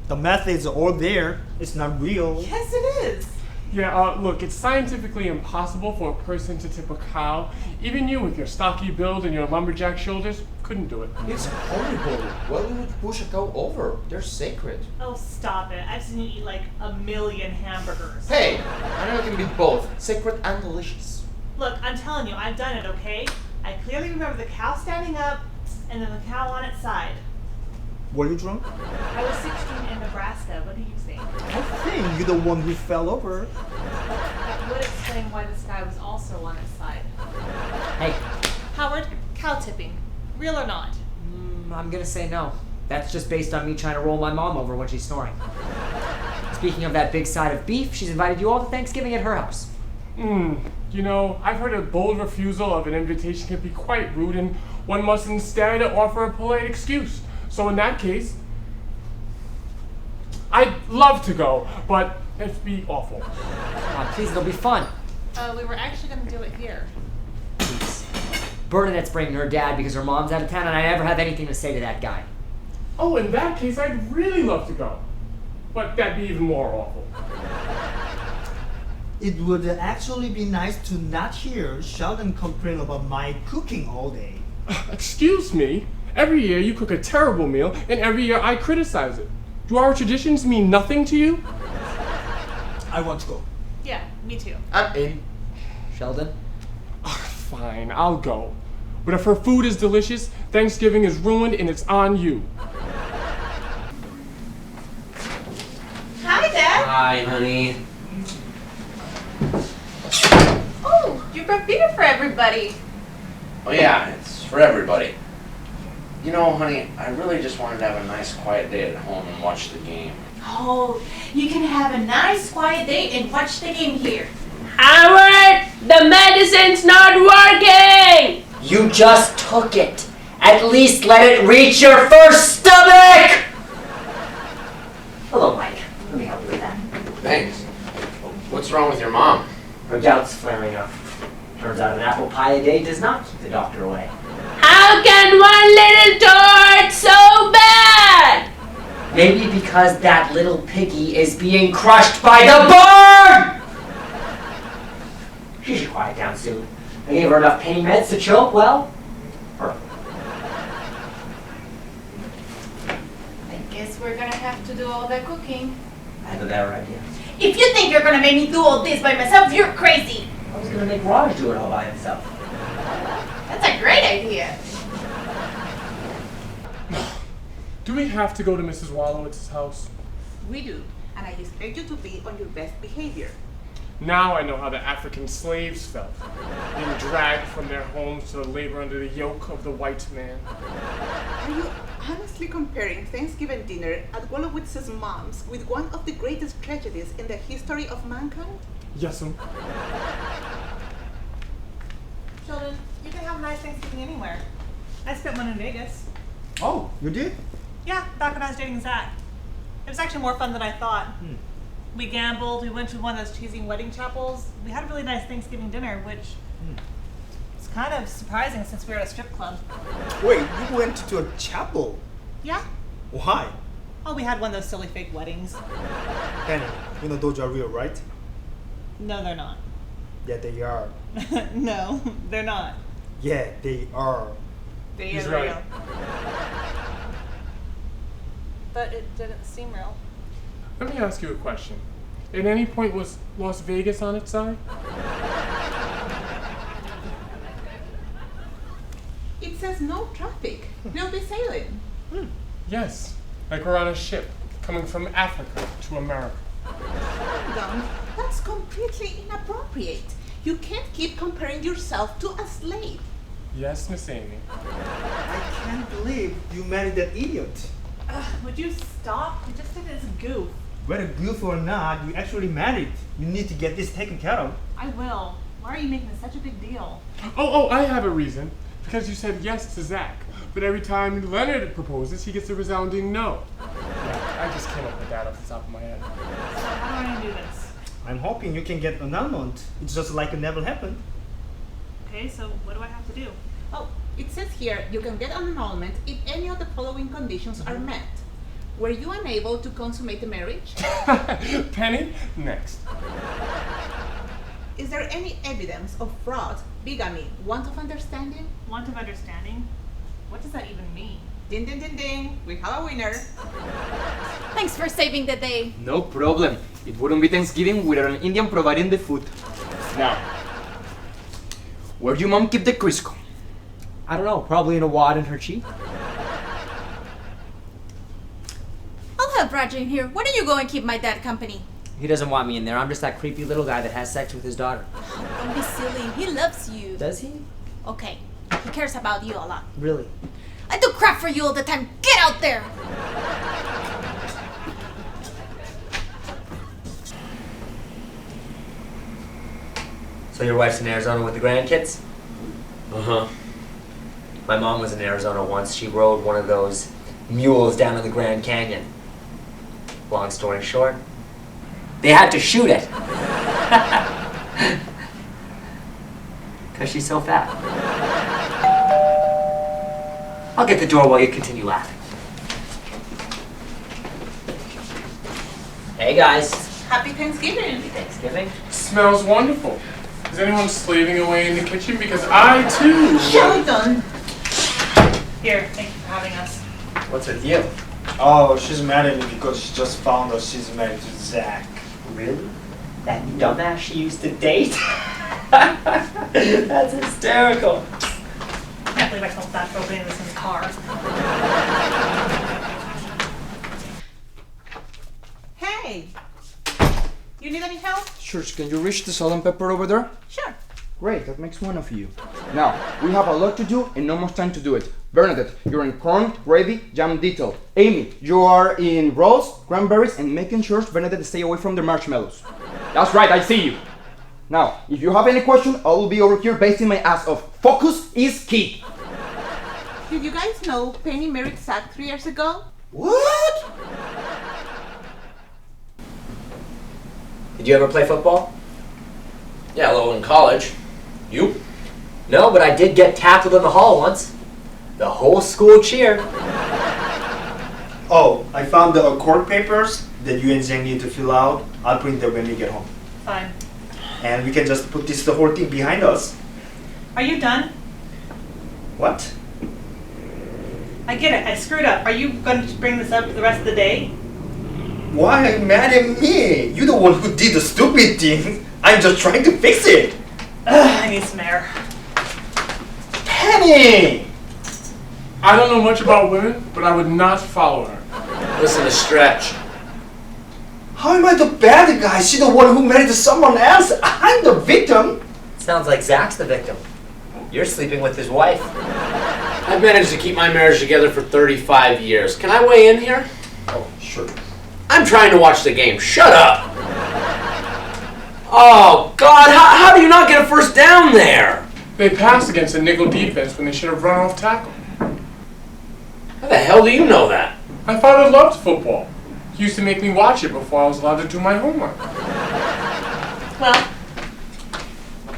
The method is all there. It's not real. Yes, it is. Yeah, look, it's scientifically impossible for a person to tip a cow. Even you, with your stocky build and your lumberjack shoulders, couldn't do it. It's horrible. Why would you push a cow over? They're sacred. Oh, stop it. I've seen you eat like 1,000,000 hamburgers. Hey, I know it can be both sacred and delicious. Look, I'm telling you, I've done it, okay? I clearly remember the cow standing up and then the cow on its side. Were you drunk? I was 16 in Nebraska. What do you think? I think you're the one who fell over. That would explain why this guy was also on his side. Hey, Howard, cow tipping. Real or not? I'm gonna say no. That's just based on me trying to roll my mom over when she's snoring. Speaking of that big side of beef, she's invited you all to Thanksgiving at her house. You know, I've heard a bold refusal of an invitation can be quite rude, and one must instead offer a polite excuse. So in that case, I'd love to go, but it'd be awful. Come on, please, it'll be fun. We were actually going to do it here. Please. Bernadette's bringing her dad because her mom's out of town, and I never have anything to say to that guy. Oh, in that case, I'd really love to go. But that'd be even more awful. It would actually be nice to not hear Sheldon complain about my cooking all day. Excuse me? Every year you cook a terrible meal, and every year I criticize it. Do our traditions mean nothing to you? I want to go. Yeah, me too. I'm in. Sheldon? Fine, I'll go. But if her food is delicious, Thanksgiving is ruined and it's on you. Hi, Dad. Hi, honey. Oh, you brought beer for everybody. Oh yeah, it's for everybody. You know, honey, I really just wanted to have a nice quiet day at home and watch the game. Oh, you can have a nice quiet day and watch the game here. Howard, the medicine's not working! You just took it. At least let it reach your first stomach! Hello, Mike. Let me help you with that. Thanks. What's wrong with your mom? Her gout's flaring up. Turns out an apple pie a day does not keep the doctor away. How can one little tort so bad? Maybe because that little piggy is being crushed by the barn! She should quiet down soon. I gave her enough pain meds to choke, well, perfect. I guess we're gonna have to do all the cooking. I have a better idea. If you think you're gonna make me do all this by myself, you're crazy. I was gonna make Raj do it all by himself. That's a great idea. Do we have to go to Mrs. Wallowitz's house? We do, and I expect you to be on your best behavior. Now I know how the African slaves felt, being dragged from their homes to labor under the yoke of the white man. Are you honestly comparing Thanksgiving dinner at Wolowitz's mom's with one of the greatest tragedies in the history of mankind? Yes'm. Sheldon, you can have a nice Thanksgiving anywhere. I spent one in Vegas. Oh, you did? Yeah, back when I was dating Zach. It was actually more fun than I thought. We gambled, we went to one of those cheesy wedding chapels. We had a really nice Thanksgiving dinner, which is kind of surprising since we were at a strip club. Wait, you went to a chapel? Yeah? Why? Oh, we had one of those silly fake weddings. Penny, you know those are real, right? No, they're not. Yeah, they are. No, they're not. Yeah, they are. They He's are right. real. But it didn't seem real. Let me ask you a question. At any point was Las Vegas on its side? It says no traffic. We'll be sailing. Yes, like we're on a ship coming from Africa to America. Hold on. That's completely inappropriate. You can't keep comparing yourself to a slave. Yes, Miss Amy. I can't believe you married that idiot. Would you stop? You just did it as a goof. Whether goof or not, you actually married. You need to get this taken care of. I will. Why are you making this such a big deal? Oh, I have a reason. Because you said yes to Zach. But every time Leonard proposes, he gets a resounding no. Yeah, I just came up with that off the top of my head. So how do I do this? I'm hoping you can get annulment. It's just like it never happened. Okay, so what do I have to do? Oh, it says here you can get an annulment if any of the following conditions are met. Were you unable to consummate the marriage? Penny, next. Is there any evidence of fraud, bigamy, want of understanding? Want of understanding? What does that even mean? Ding ding ding ding, we have a winner. Thanks for saving the day. No problem. It wouldn't be Thanksgiving without an Indian providing the food. Now, where'd your mom keep the Crisco? I don't know, probably in a wad in her cheek. I'll have Raj in here. Why don't you go and keep my dad company? He doesn't want me in there. I'm just that creepy little guy that has sex with his daughter. Don't be silly. He loves you. Does he? Okay. He cares about you a lot. Really? I do crap for you all the time. Get out there! So your wife's in Arizona with the grandkids? Uh-huh. My mom was in Arizona once. She rode one of those mules down in the Grand Canyon. Long story short, they had to shoot it. Because she's so fat. I'll get the door while you continue laughing. Hey guys. Happy Thanksgiving. Thanksgiving? Smells wonderful. Is anyone slaving away in the kitchen? Because I too. Sheldon. Here, thank you for having us. What's with you? Oh, she's mad at me because she just found out she's married to Zach. Really? That dumbass she used to date? That's hysterical. I can't believe I felt bad for opening this in the car. Hey, you need any help? Sure, can you reach the salt and pepper over there? Sure. Great, that makes one of you. Now, we have a lot to do and no more time to do it. Bernadette, you're in corn, gravy, jam detail. Amy, you are in rolls, cranberries, and making sure Bernadette stay away from the marshmallows. That's right, I see you. Now, if you have any question, I will be over here basting my ass off. Focus is key. Did you guys know Penny married Zach 3 years ago? What? Did you ever play football? Yeah, a little in college. You? No, but I did get tackled in the hall once. The whole school cheered. Oh, I found the court papers that you and Zhang need to fill out. I'll print them when we get home. Fine. And we can just put the whole thing behind us. Are you done? What? I get it. I screwed up. Are you going to bring this up for the rest of the day? Why are you mad at me? You're the one who did the stupid thing. I'm just trying to fix it. Ugh, I need some air. Penny! I don't know much about women, but I would not follow her. Listen to Stretch. How am I the bad guy? She's the one who married someone else. I'm the victim. Sounds like Zach's the victim. You're sleeping with his wife. I've managed to keep my marriage together for 35 years. Can I weigh in here? Oh, sure. I'm trying to watch the game. Shut up! Oh, God, how do you not get a first down there? They passed against a nickel defense when they should have run off tackle. How the hell do you know that? My father loved football. He used to make me watch it before I was allowed to do my homework.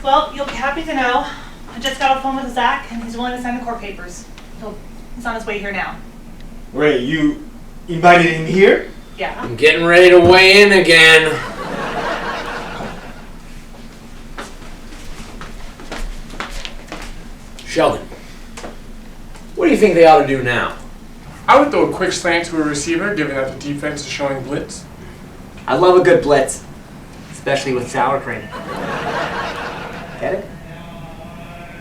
Well, you'll be happy to know. I just got off the phone with Zach, and he's willing to sign the court papers. He's on his way here now. Wait, you invited him here? Yeah. I'm getting ready to weigh in again. Sheldon, what do you think they ought to do now? I would throw a quick slant to a receiver, given that the defense is showing blitz. I love a good blitz, especially with sour cream. Get it?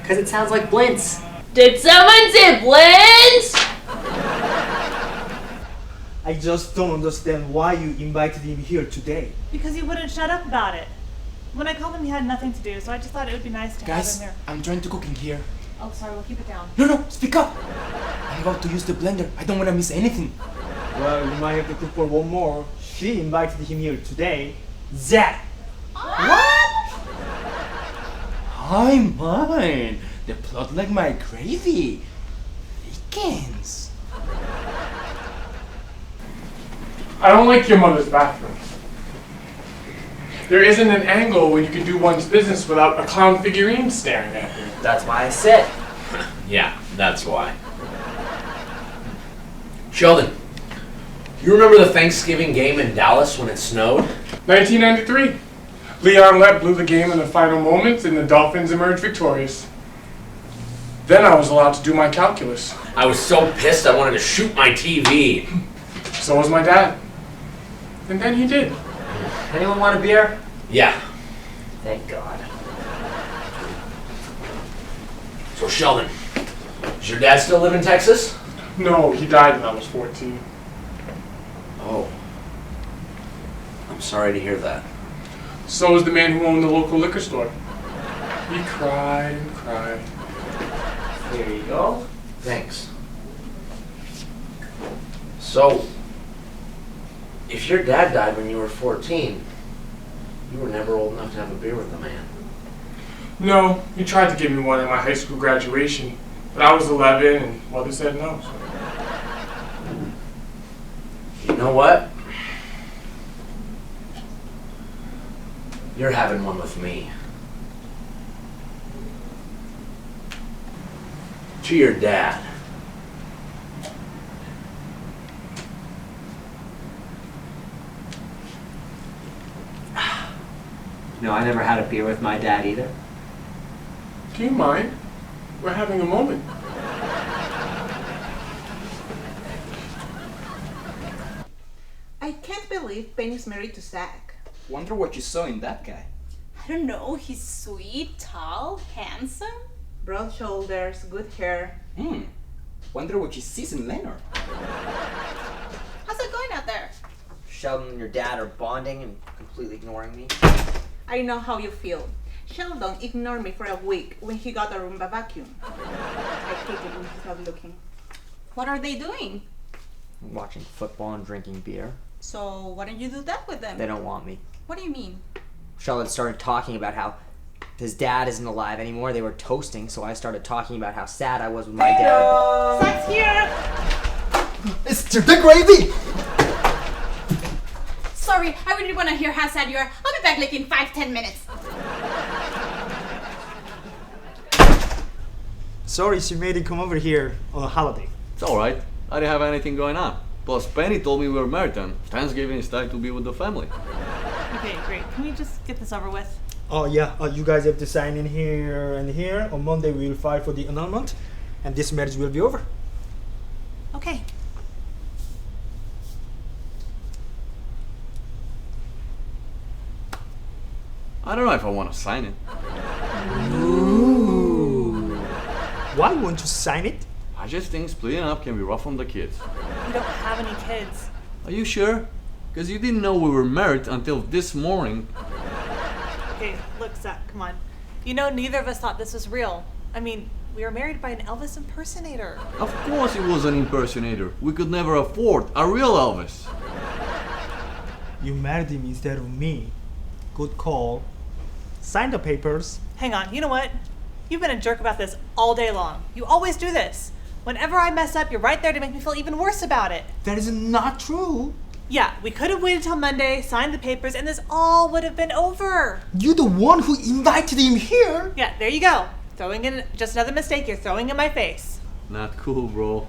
Because it sounds like blintz. Did someone say blends? I just don't understand why you invited him here today. Because he wouldn't shut up about it. When I called him, he had nothing to do, so I just thought it would be nice to Guys, have him here. I'm trying to cook in here. Oh, sorry, we'll keep it down. No, speak up! I'm about to use the blender. I don't want to miss anything. Well, you might have to cook for one more. She invited him here today. Zach! I'm mine. The plot like my gravy. Weekends. I don't like your mother's bathroom. There isn't an angle where you can do one's business without a clown figurine staring at you. That's why I said. Yeah, that's why. Sheldon, You remember the Thanksgiving game in Dallas when it snowed? 1993. Leon Lett blew the game in the final moments and the Dolphins emerged victorious. Then I was allowed to do my calculus. I was so pissed I wanted to shoot my TV. So was my dad. And then he did. Anyone want a beer? Yeah. Thank God. So Sheldon, does your dad still live in Texas? No, he died when I was 14. Oh. I'm sorry to hear that. So was the man who owned the local liquor store. He cried and cried. Here you go. Thanks. So, if your dad died when you were 14, you were never old enough to have a beer with the man. No, he tried to give me one at my high school graduation, but I was 11 and mother said no. You know what? You're having one with me. To your dad. No, I never had a beer with my dad either. Do you mind? We're having a moment. I can't believe Penny's married to Zach. Wonder what you saw in that guy. I don't know, he's sweet, tall, handsome. Broad shoulders, good hair. Wonder what you sees in Leonard. How's it going out there? Sheldon and your dad are bonding and completely ignoring me. I know how you feel. Sheldon ignored me for a week when he got a Roomba vacuum. I hate it when he's not looking. What are they doing? Watching football and drinking beer. So why don't you do that with them? They don't want me. What do you mean? Sheldon started talking about how his dad isn't alive anymore. They were toasting, so I started talking about how sad I was with my dad. Zach's here! It's the gravy! Sorry, I really want to hear how sad you are. I'll be back like in 5-10 minutes. Sorry she made you come over here on a holiday. It's alright. I didn't have anything going on. Plus, Penny told me we were married and Thanksgiving is time to be with the family. Okay, great. Can we just get this over with? Oh yeah, you guys have to sign in here and here. On Monday we will file for the annulment and this marriage will be over. Okay. I don't know if I want to sign it. Ooh. Why won't you sign it? I just think splitting up can be rough on the kids. We don't have any kids. Are you sure? Because you didn't know we were married until this morning. Okay, look, Zach, come on. You know, neither of us thought this was real. I mean, we were married by an Elvis impersonator. Of course it was an impersonator. We could never afford a real Elvis. You married him instead of me. Good call. Sign the papers. Hang on, you know what? You've been a jerk about this all day long. You always do this. Whenever I mess up, you're right there to make me feel even worse about it. That is not true. Yeah, we could have waited till Monday, signed the papers, and this all would have been over. You're the one who invited him here. Yeah, there you go. Throwing in just another mistake you're throwing in my face. Not cool, bro.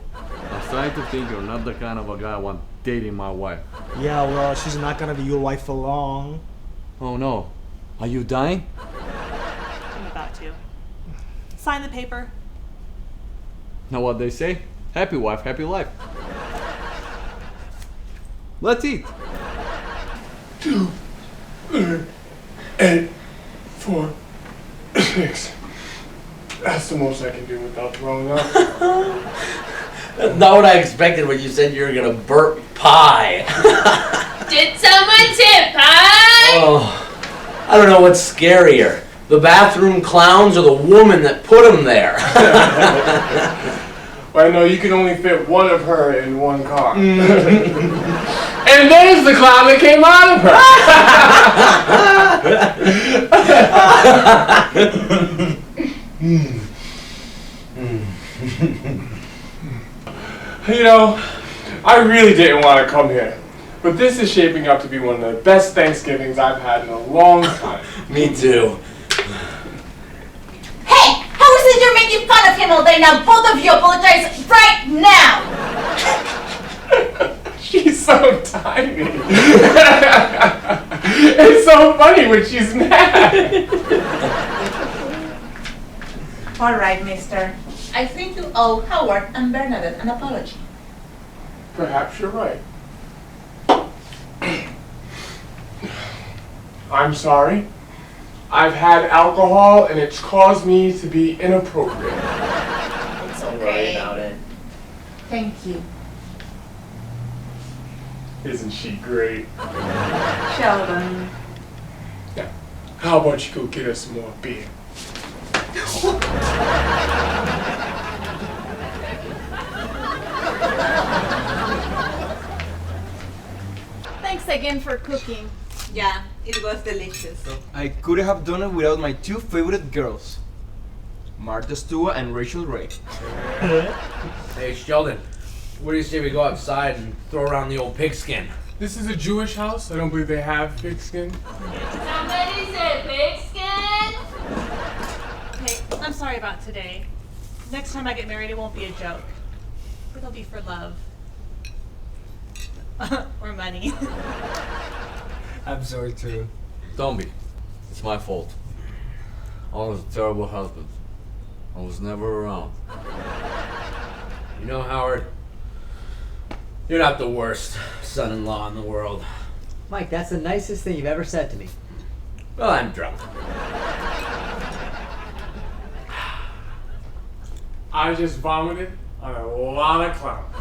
I'm starting to think you're not the kind of a guy I want dating my wife. Yeah, well, she's not gonna be your wife for long. Oh no. Are you dying? I'm about to. Sign the paper. Know what they say? Happy wife, happy life. Let's eat. 2, 8, 4, 6. That's the most I can do without throwing up. That's not what I expected when you said you were gonna burp pie. Did someone tip pie? Oh, I don't know what's scarier. The bathroom clowns or the woman that put them there. Well, I know you can only fit one of her in one car. And there's the clown that came out of her. You know, I really didn't want to come here. But this is shaping up to be one of the best Thanksgivings I've had in a long time. Me too. Hey, how is it you're making fun of him all day now? Both of you apologize right now. She's so tiny. It's so funny when she's mad. All right, mister. I think you owe Howard and Bernadette an apology. Perhaps you're right. I'm sorry. I've had alcohol and it's caused me to be inappropriate. Don't worry about it. Thank you. Isn't she great? Sheldon. Yeah. How about you go get us some more beer? Thanks again for cooking. Yeah, it was delicious. I couldn't have done it without my two favorite girls, Martha Stewart and Rachel Ray. Hey, Sheldon, what do you say we go outside and throw around the old pigskin? This is a Jewish house. I don't believe they have pigskin. Somebody say pigskin. Hey, I'm sorry about today. Next time I get married, it won't be a joke. It'll be for love. Or money. I'm sorry too. Don't be. It's my fault. I was a terrible husband. I was never around. You know, Howard, you're not the worst son-in-law in the world. Mike, that's the nicest thing you've ever said to me. Well, I'm drunk. I just vomited on a lot of clowns.